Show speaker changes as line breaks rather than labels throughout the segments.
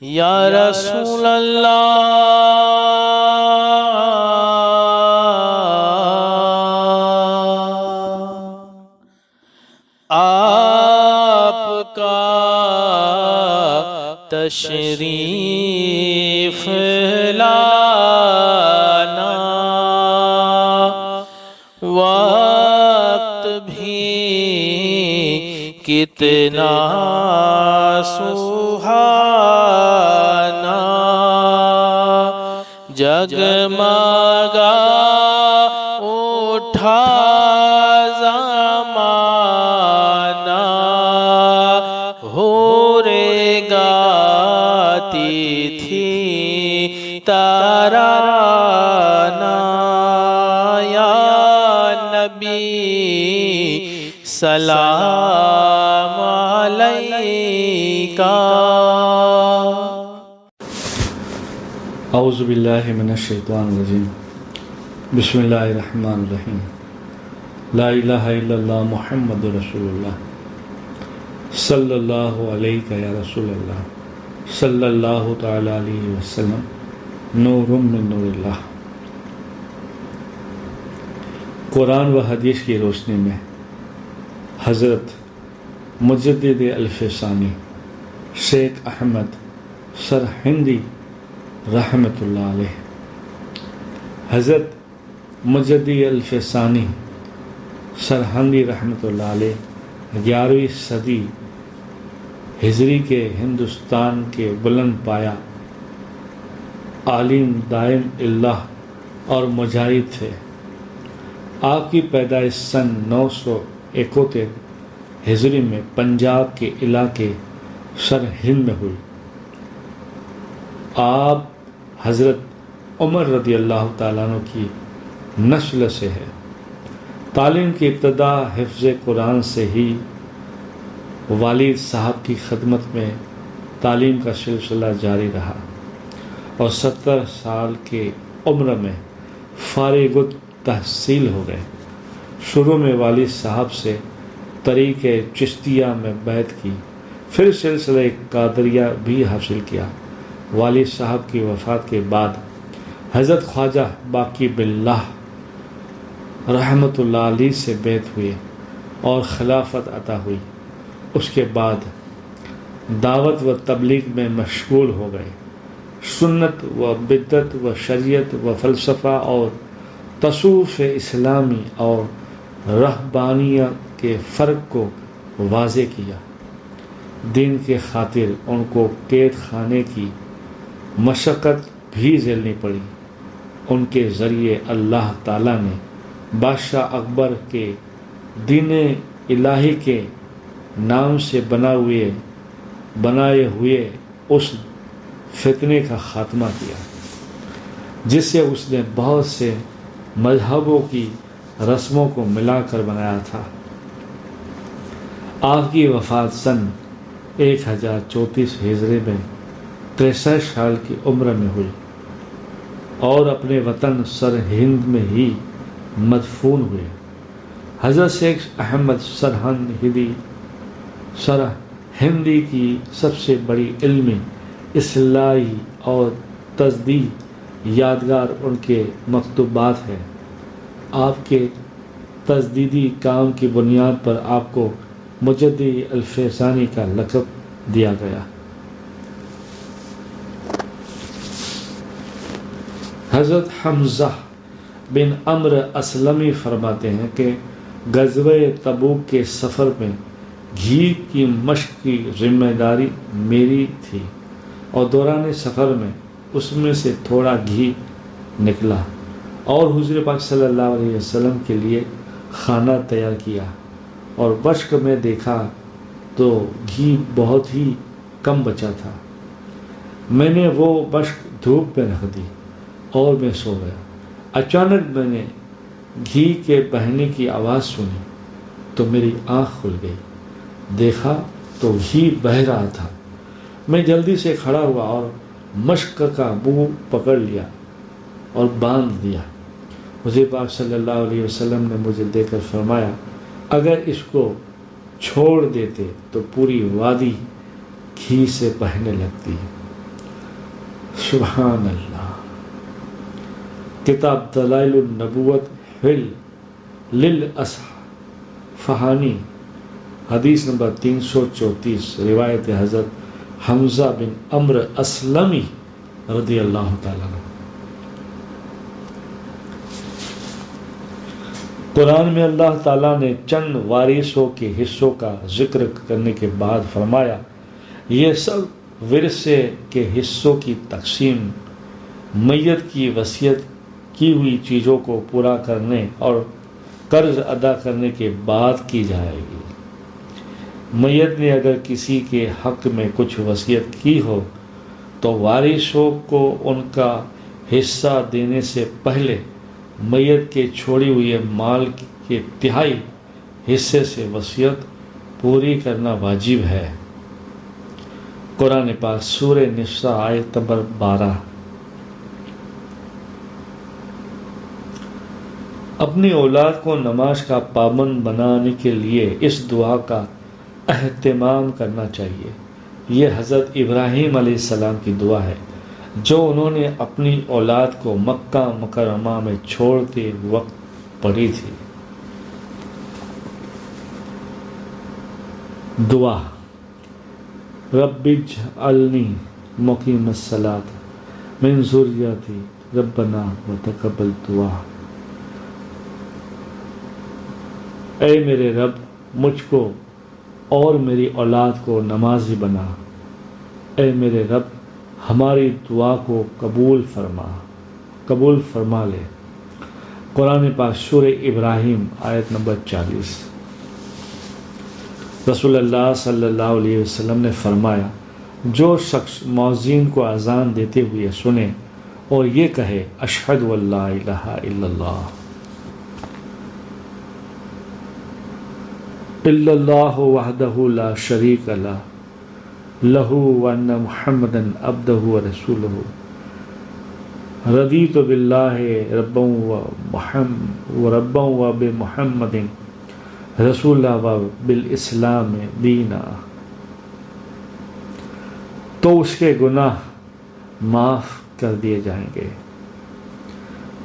یا رسول اللہ آپ کا تشریف لانا وقت بھی کتنا سہانا جگمگا اٹھا زمانہ حوریں گاتی تھی ترانہ یا نبی سلام علیکہ۔
اعوذ باللہ من الشیطان الرجیم، بسم اللہ الرحمن الرحیم، لا الہ الا اللہ محمد رسول اللہ، صلی اللہ علیہ یا رسول اللہ، صلی اللہ تعالی علیہ وسلم، نور من نور اللہ۔ قرآن و حدیث کی روشنی میں حضرت مجدد الفسانی شیخ احمد سرہندی رحمۃ اللہ علیہ، حضرت مجدد الفسانی سرہندی رحمۃ اللہ علیہ 11ویں صدی ہجری کے ہندوستان کے بلند پایا عالم دائم اللہ اور مجاہد تھے۔ آپ کی پیدائش سن 971 ہجری میں پنجاب کے علاقے سرہند میں ہوئی۔ آپ حضرت عمر رضی اللہ تعالیٰ عنہ کی نسل سے ہے۔ تعلیم کی ابتدا حفظ قرآن سے ہی، والد صاحب کی خدمت میں تعلیم کا سلسلہ جاری رہا اور 70 سال کے عمر میں فارغ التحصیل ہو گئے۔ شروع میں والد صاحب سے طریق چشتیہ میں بیعت کی، پھر سلسلہ قادریہ بھی حاصل کیا۔ والد صاحب کی وفات کے بعد حضرت خواجہ باقی باللہ رحمۃ اللہ علیہ سے بیعت ہوئے اور خلافت عطا ہوئی۔ اس کے بعد دعوت و تبلیغ میں مشغول ہو گئے۔ سنت و بدعت و شریعت و فلسفہ اور تصوف اسلامی اور رہبانیہ کے فرق کو واضح کیا۔ دین کے خاطر ان کو قید خانے کی مشقت بھی جھیلنی پڑی۔ ان کے ذریعے اللہ تعالیٰ نے بادشاہ اکبر کے دین الہی کے نام سے بنائے ہوئے اس فتنے کا خاتمہ کیا جس سے اس نے بہت سے مذہبوں کی رسموں کو ملا کر بنایا تھا۔ آپ کی وفات سن 1034 ہجری میں 63 سال کی عمر میں ہوئی اور اپنے وطن سرہند میں ہی مدفون ہوئے۔ حضرت شیخ احمد سرہندی کی سب سے بڑی علمی، اصلاحی اور تجدیدی یادگار ان کے مکتوبات ہیں۔ آپ کے تجدیدی کام کی بنیاد پر آپ کو مجدد الفسانی کا لقب دیا گیا۔ حضرت حمزہ بن عمرو اسلمی فرماتے ہیں کہ غزوہ تبوک کے سفر میں گھی کی مشق کی ذمہ داری میری تھی اور دوران سفر میں اس میں سے تھوڑا گھی نکلا اور حضور پاک صلی اللہ علیہ وسلم کے لیے کھانا تیار کیا اور بشق میں دیکھا تو گھی بہت ہی کم بچا تھا۔ میں نے وہ بشق دھوپ میں رکھ دی اور میں سو گیا۔ اچانک میں نے گھی کے بہنے کی آواز سنی تو میری آنکھ کھل گئی، دیکھا تو گھی بہہ رہا تھا۔ میں جلدی سے کھڑا ہوا اور مشق کا منہ پکڑ لیا اور باندھ دیا۔ حضور پاک صلی اللہ علیہ وسلم نے مجھے دیکھ کر فرمایا، اگر اس کو چھوڑ دیتے تو پوری وادی گھی سے بہنے لگتی ہے۔ سبحان اللہ. کتاب دلائل النبوت للاصفہانی حدیث نمبر 334 روایت حضرت حمزہ بن عمرو اسلمی رضی اللہ تعالیٰ عنہ. قرآن میں اللہ تعالیٰ نے چند وارثوں کے حصوں کا ذکر کرنے کے بعد فرمایا یہ سب ورثے کے حصوں کی تقسیم میت کی وصیت کی ہوئی چیزوں کو پورا کرنے اور قرض ادا کرنے کے بعد کی جائے گی. میت نے اگر کسی کے حق میں کچھ وصیت کی ہو تو وارثوں کو ان کا حصہ دینے سے پہلے میت کے چھوڑی ہوئے مال کے تہائی حصے سے وصیت پوری کرنا واجب ہے. قرآن پاک سورہ نساء آیت نمبر 12. اپنی اولاد کو نماز کا پابند بنانے کے لیے اس دعا کا اہتمام کرنا چاہیے. یہ حضرت ابراہیم علیہ السلام کی دعا ہے جو انہوں نے اپنی اولاد کو مکہ مکرمہ میں چھوڑتے وقت پڑھی تھی. دعا رب اجعلنی مقیم الصلاۃ من ذریتی ربنا وتقبل دعا. اے میرے رب مجھ کو اور میری اولاد کو نمازی بنا. اے میرے رب ہماری دعا کو قبول فرما لے. قرآن پاک سورہ ابراہیم آیت نمبر 40. رسول اللہ صلی اللہ علیہ وسلم نے فرمایا جو شخص مؤذن کو اذان دیتے ہوئے سنے اور یہ کہے اشہد ان لا الہ الا اللہ الا اللہ وحدہ لا شریک لہ لہ وان محمدا عبدہ ورسولہ رضیت باللہ ربا وبمحمد رسولہ وبالاسلام دینا تو اس کے گناہ معاف کر دیے جائیں گے.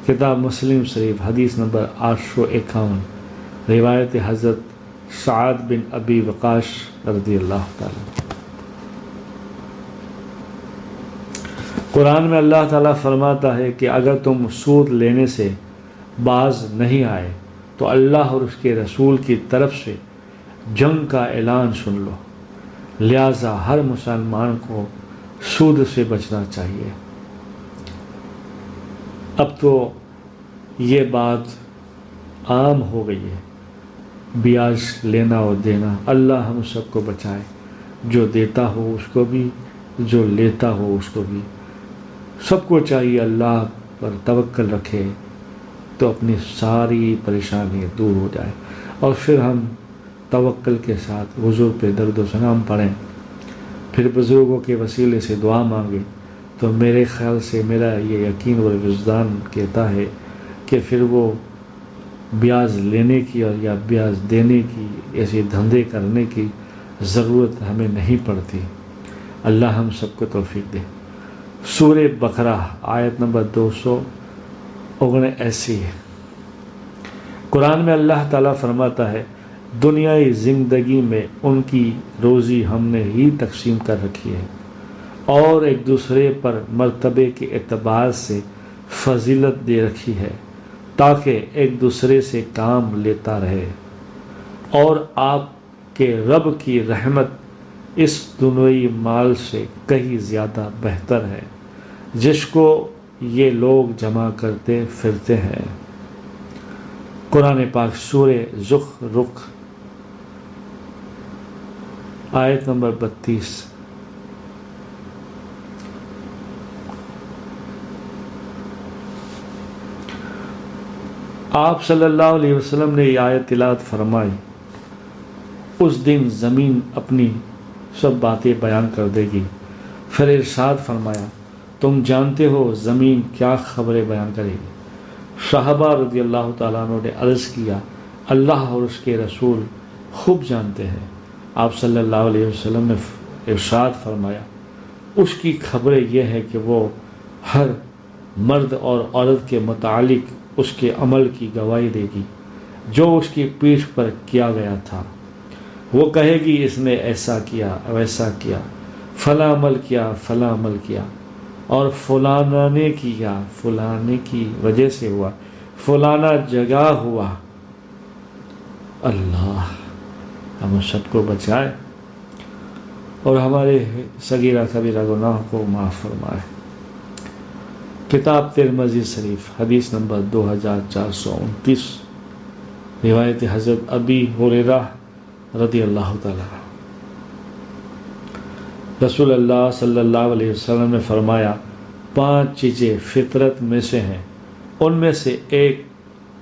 کتاب مسلم شریف حدیث نمبر 851 روایت حضرت سعد بن ابی وقاص رضی اللہ تعالی. قرآن میں اللہ تعالیٰ فرماتا ہے کہ اگر تم سود لینے سے باز نہیں آئے تو اللہ اور اس کے رسول کی طرف سے جنگ کا اعلان سن لو. لہذا ہر مسلمان کو سود سے بچنا چاہیے. اب تو یہ بات عام ہو گئی ہے بیاج لینا اور دینا. اللہ ہم سب کو بچائے. جو دیتا ہو اس کو بھی جو لیتا ہو اس کو بھی. سب کو چاہیے اللہ پر توکل رکھے تو اپنی ساری پریشانی دور ہو جائے اور پھر ہم توکل کے ساتھ حضور پہ درد و سلام پڑھیں پھر بزرگوں کے وسیلے سے دعا مانگیں تو میرے خیال سے میرا یہ یقین اور وجدان کہتا ہے کہ پھر وہ بیاج لینے کی اور یا بیاج دینے کی ایسے دھندے کرنے کی ضرورت ہمیں نہیں پڑتی. اللہ ہم سب کو توفیق دے. سورہ بقرہ آیت نمبر 279 ہے. قرآن میں اللہ تعالیٰ فرماتا ہے دنیائی زندگی میں ان کی روزی ہم نے ہی تقسیم کر رکھی ہے اور ایک دوسرے پر مرتبے کے اعتبار سے فضیلت دے رکھی ہے تاکہ ایک دوسرے سے کام لیتا رہے. اور آپ کے رب کی رحمت اس دنیائی مال سے کہیں زیادہ بہتر ہے جس کو یہ لوگ جمع کرتے پھرتے ہیں. قرآن پاک سورہ زخرف آیت نمبر 32. آپ صلی اللہ علیہ وسلم نے یہ آیت تلاوت فرمائی. اس دن زمین اپنی سب باتیں بیان کر دے گی. پھر ارشاد فرمایا تم جانتے ہو زمین کیا خبریں بیان کرے گی. صحابہ رضی اللہ تعالیٰ عنہ نے عرض کیا اللہ اور اس کے رسول خوب جانتے ہیں. آپ صلی اللہ علیہ وسلم نے ارشاد فرمایا اس کی خبریں یہ ہے کہ وہ ہر مرد اور عورت کے متعلق اس کے عمل کی گواہی دے گی جو اس کی پیٹھ پر کیا گیا تھا۔ وہ کہے گی اس نے ایسا کیا، ویسا کیا، فلاں عمل کیا، فلاں عمل کیا، اور فلانا نے کیا، فلانے کی وجہ سے ہوا، فلانا جگہ ہوا۔ اللہ ہم سب کو بچائے اور ہمارے صغیرہ کبیرہ گناہ کو معاف فرمائے۔ کتاب ترمذی شریف حدیث نمبر 2429، روایت حضرت ابی ہریرہ رضی اللہ تعالیٰ عنہ۔ رسول اللہ صلی اللہ علیہ وسلم نے فرمایا 5 چیزیں فطرت میں سے ہیں، ان میں سے ایک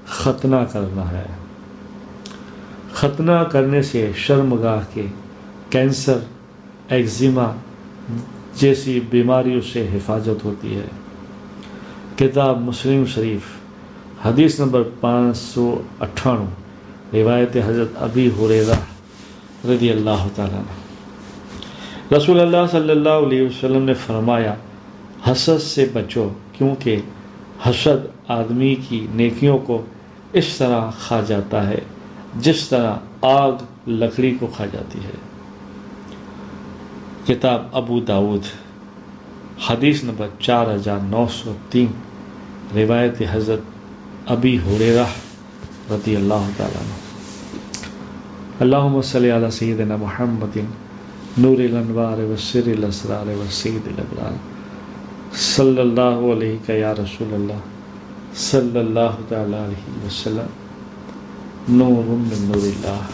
ختنہ کرنا ہے۔ ختنہ کرنے سے شرمگاہ کے کینسر، ایگزیما جیسی بیماریوں سے حفاظت ہوتی ہے۔ کتاب مسلم شریف حدیث نمبر 598، روایت حضرت ابی ہریرہ رضی اللہ تعالیٰ عنہ۔ رسول اللہ صلی اللہ علیہ وسلم نے فرمایا حسد سے بچو، کیونکہ حسد آدمی کی نیکیوں کو اس طرح کھا جاتا ہے جس طرح آگ لکڑی کو کھا جاتی ہے۔ کتاب ابو داود حدیث نمبر 4903، روایت حضرت ابی ہریرہ رضی اللہ تعالیٰ عنہ۔ اللہم صلی علی سیدنا محمد نور الانوار وسر الاسرار وسید الابرار، صلی اللہ علیہ یا رسول اللہ، صلی اللہ تعالی علیہ وسلم، نور من نور اللہ۔